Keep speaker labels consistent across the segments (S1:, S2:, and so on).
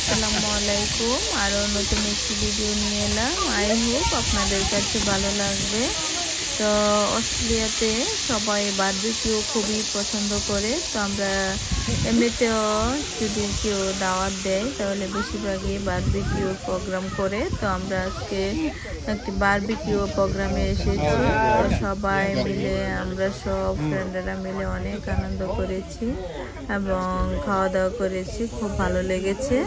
S1: আসসালামু আলাইকুম। আরও নতুন একটি ভিডিও নিয়ে এলাম। আই হোপ আপনাদের কাছে ভালো লাগবে। তো অস্ট্রেলিয়াতে সবাই বারবিকিউ খুবই পছন্দ করে। তো আমরা এমনিতেও যদি কেউ দাওয়াত দেয় তাহলে বেশিরভাগই বারবিকিউ প্রোগ্রাম করে। তো আমরা আজকে একটি বারবিকিউ প্রোগ্রামে এসেছি। তো সবাই মিলে আমরা সব ফ্রেন্ডরা মিলে অনেক আনন্দ করেছি এবং খাওয়া দাওয়া করেছি। খুব ভালো লেগেছে।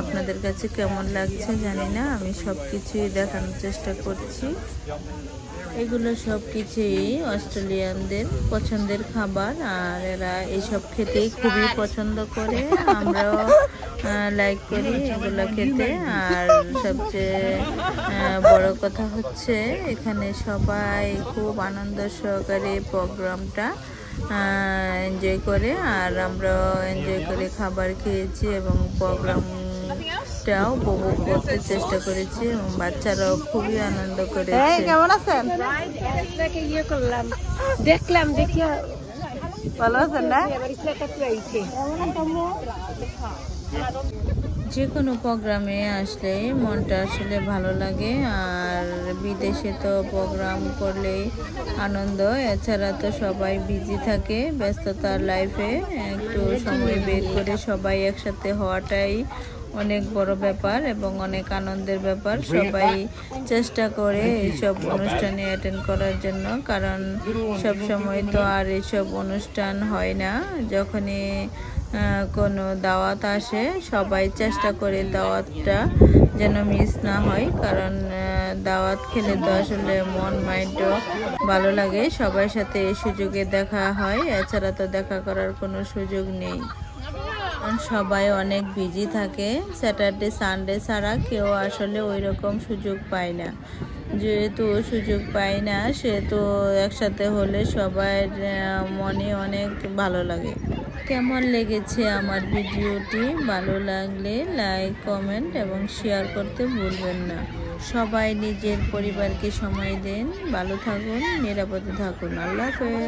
S1: আপনাদের কাছে কেমন লাগছে জানি না, আমি সব কিছুই দেখানোর চেষ্টা করছি। এগুলো সব কিছুই অস্ট্রেলিয়ানদের পছন্দের খাবার, আর এরা এইসব খেতেই খুবই পছন্দ করে। আমরাও লাইক করি এগুলো খেতে। আর সবচেয়ে বড় কথা হচ্ছে এখানে সবাই খুব আনন্দ সহকারে প্রোগ্রামটা এনজয় করে, আর আমরাও এনজয় করে খাবার খেয়েছি এবং প্রোগ্রামটাও উপভোগ করতে চেষ্টা করেছি এবং বাচ্চারাও খুবই আনন্দ করেছে।
S2: কেমন আছেন? দেখলাম দেখিয়া ভালো আছেন না?
S1: যে কোনো প্রোগ্রামে আসলে মনটা আসলে ভালো লাগে। আর বিদেশে তো প্রোগ্রাম করলেই আনন্দ, এছাড়া তো সবাই বিজি থাকে ব্যস্ততার লাইফে। একটু সময় বের করে সবাই একসাথে হওয়াটাই অনেক বড় ব্যাপার এবং অনেক আনন্দের ব্যাপার। সবাই চেষ্টা করে এইসব অনুষ্ঠানে অ্যাটেন্ড করার জন্য, কারণ সব সময় তো আর এইসব অনুষ্ঠান হয় না। যখনই কোনো দাওয়াত আসে সবাই চেষ্টা করে দাওয়াতটা যেন মিস না হয়, কারণ দাওয়াত খেলে তো আসলে মন মাইন্ডও ভালো লাগে। সবার সাথে এই সুযোগে দেখা হয়, এছাড়া তো দেখা করার কোনো সুযোগ নেই। সবাই অনেক বিজি থাকে, স্যাটারডে সানডে ছাড়া কেউ আসলে ওই রকম সুযোগ পায় না। যেহেতু সুযোগ পায় না সেহেতু একসাথে হলে সবার মনে অনেক ভালো লাগে। কেমন লেগেছে আমার ভিডিওটি? ভালো লাগলে লাইক, কমেন্ট এবং শেয়ার করতে ভুলবেন না। সবাই নিজের পরিবারকে সময় দেন। ভালো থাকুন, নিরাপদে থাকুন। আল্লাহ হাফেজ।